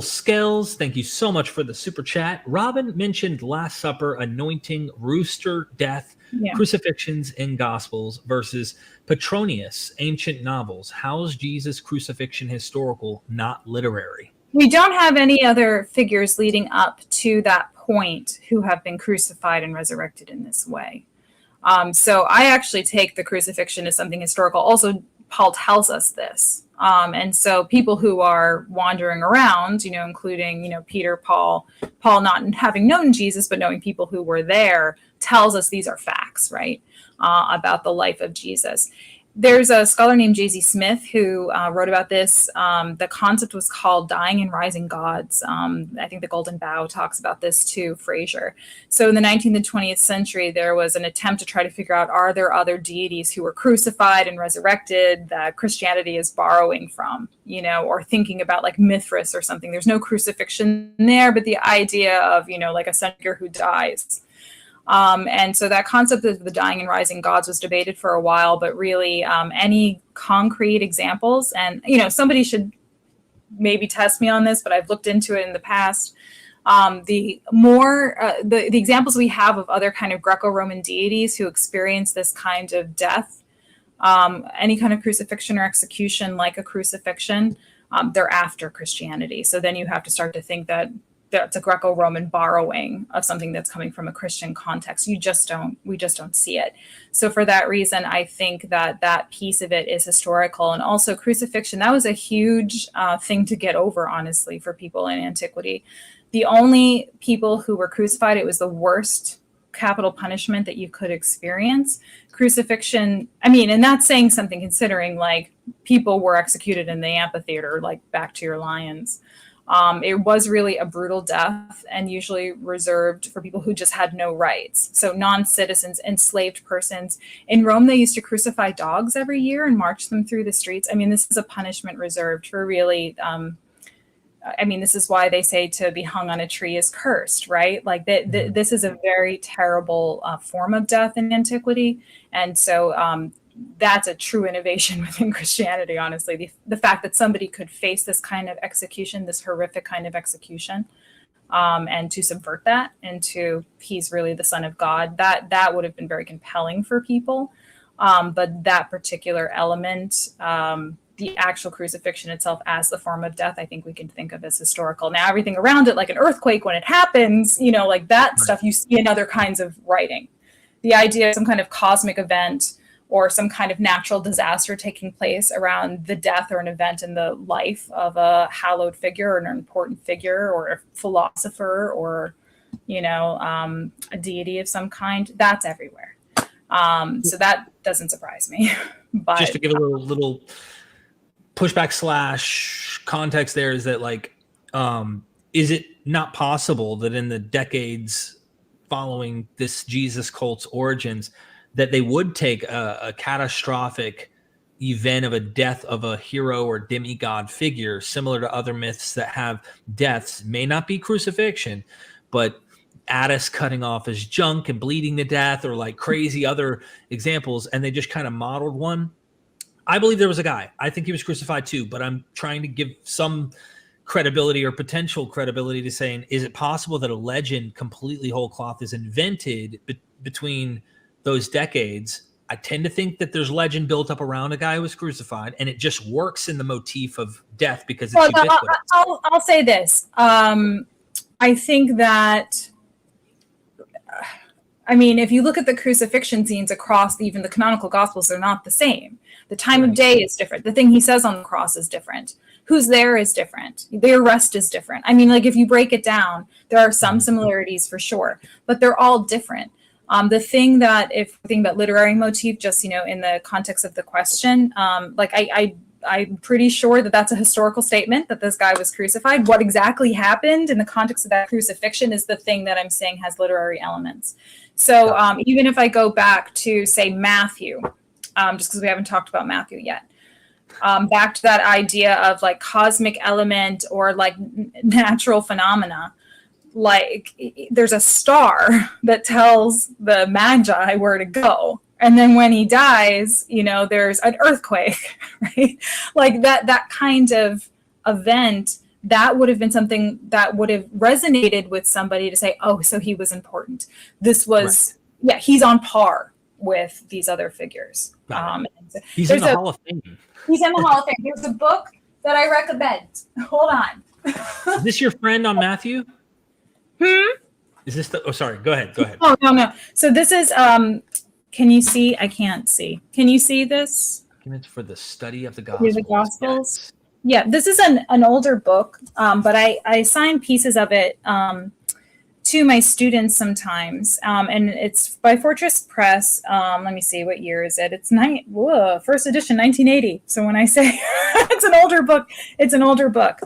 Scales, thank you so much for the super chat. Robyn mentioned Last Supper, anointing, rooster, death, Yeah. crucifixions in Gospels versus Petronius, ancient novels. How is Jesus' crucifixion historical, not literary? We don't have any other figures leading up to that point who have been crucified and resurrected in this way. So I actually take the crucifixion as something historical. Also, Paul tells us this. And so people who are wandering around, including, Peter, Paul not having known Jesus, but knowing people who were there, tells us these are facts, right, about the life of Jesus. There's a scholar named J.Z. Smith who wrote about this. The concept was called dying and rising gods. I think the Golden Bough talks about this too, Fraser. So in the 19th and 20th century, there was an attempt to try to figure out, are there other deities who were crucified and resurrected that Christianity is borrowing from, or thinking about like Mithras or something. There's no crucifixion there, but the idea of, like a figure who dies. And so that concept of the dying and rising gods was debated for a while, but really any concrete examples, and, somebody should maybe test me on this, but I've looked into it in the past. The examples we have of other kind of Greco-Roman deities who experience this kind of death, any kind of crucifixion or execution like a crucifixion, they're after Christianity. So then you have to start to think that that's a Greco-Roman borrowing of something that's coming from a Christian context. We just don't see it. So for that reason, I think that piece of it is historical. And also crucifixion, that was a huge thing to get over, honestly, for people in antiquity. The only people who were crucified, it was the worst capital punishment that you could experience. Crucifixion, and that's saying something considering like people were executed in the amphitheater, like back to your lions. It was really a brutal death and usually reserved for people who just had no rights. So non-citizens, enslaved persons. In Rome, they used to crucify dogs every year and march them through the streets. This is a punishment reserved for really, this is why they say to be hung on a tree is cursed, right? Like this is a very terrible form of death in antiquity. And so that's a true innovation within Christianity, honestly. The fact that somebody could face this kind of execution, this horrific kind of execution, and to subvert that into he's really the Son of God, that would have been very compelling for people. But that particular element, the actual crucifixion itself as the form of death, I think we can think of as historical. Now, everything around it, like an earthquake when it happens, like that stuff you see in other kinds of writing. The idea of some kind of cosmic event or some kind of natural disaster taking place around the death or an event in the life of a hallowed figure or an important figure or a philosopher or, a deity of some kind, that's everywhere. So that doesn't surprise me. But just to give a little pushback / context there is that is it not possible that in the decades following this Jesus cult's origins, that they would take a catastrophic event of a death of a hero or demigod figure, similar to other myths that have deaths, may not be crucifixion, but Attis cutting off his junk and bleeding to death, or like crazy other examples, and they just kind of modeled one. I believe there was a guy. I think he was crucified too, but I'm trying to give some credibility or potential credibility to saying, is it possible that a legend completely whole cloth is invented between those decades? I tend to think that there's legend built up around a guy who was crucified, and it just works in the motif of death because it's ubiquitous. I'll say this. I think that, if you look at the crucifixion scenes across even the canonical Gospels, they're not the same. The time of day is different. The thing he says on the cross is different. Who's there is different. The arrest is different. If you break it down, there are some similarities for sure, but they're all different. The thing that, if we think about literary motif, just, in the context of the question, I'm pretty sure that that's a historical statement that this guy was crucified. What exactly happened in the context of that crucifixion is the thing that I'm saying has literary elements. So even if I go back to, say, Matthew, just because we haven't talked about Matthew yet, back to that idea of like cosmic element or like natural phenomena. Like there's a star that tells the Magi where to go. And then when he dies, there's an earthquake, right? Like that kind of event that would have been something that would have resonated with somebody to say, oh, so he was important. This was, yeah, he's on par with these other figures. He's in the Hall of Fame. He's in the Hall of Fame. There's a book that I recommend. Hold on. Is this your friend on Matthew? Is this the, oh, sorry, go ahead. Oh, no. So this is, can you see? I can't see. Can you see this? Documents for the study of the Gospels. The Gospels. Yeah, this is an older book, but I assign pieces of it to my students sometimes, and it's by Fortress Press. Let me see, what year is it? It's first edition, 1980. So when I say it's an older book, it's an older book.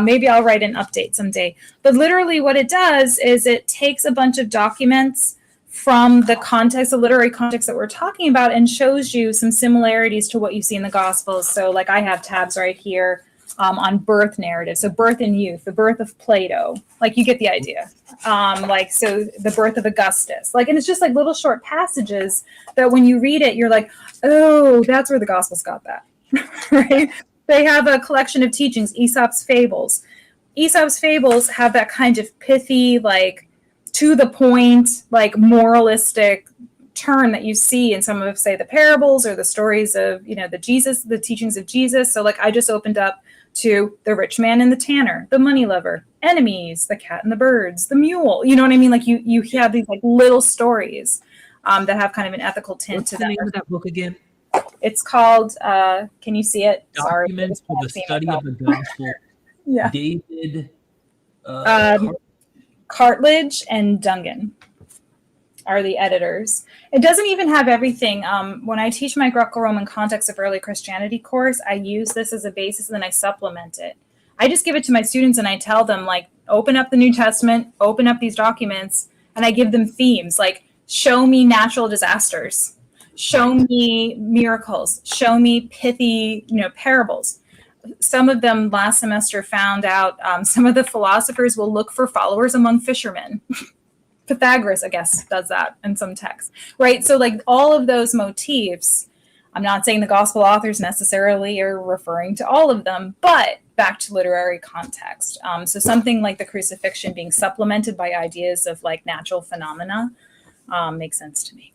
Maybe I'll write an update someday. But literally what it does is it takes a bunch of documents from the context, the literary context that we're talking about, and shows you some similarities to what you see in the Gospels. So like I have tabs right here on birth narrative. So birth and youth, the birth of Plato, like you get the idea. So the birth of Augustus, and it's just like little short passages that when you read it, you're like, oh, that's where the Gospels got that, right? They have a collection of teachings, Aesop's Fables. Aesop's Fables have that kind of pithy, to the point, moralistic turn that you see in some of, say, the parables or the stories of, the teachings of Jesus. So I just opened up to the rich man and the tanner, the money lover, enemies, the cat and the birds, the mule. You know what I mean? You have these little stories that have kind of an ethical tint to them. What's the name of that book again? It's called, can you see it? Documents for the study of the Gospel. Yeah. David Cartledge and Dungan are the editors. It doesn't even have everything. When I teach my Greco-Roman Context of Early Christianity course, I use this as a basis and then I supplement it. I just give it to my students and I tell them, open up the New Testament, open up these documents, and I give them themes, show me natural disasters, show me miracles, show me pithy, parables. Some of them last semester found out some of the philosophers will look for followers among fishermen. Pythagoras, I guess, does that in some texts, right? So all of those motifs, I'm not saying the gospel authors necessarily are referring to all of them, but back to literary context. So something like the crucifixion being supplemented by ideas of natural phenomena makes sense to me.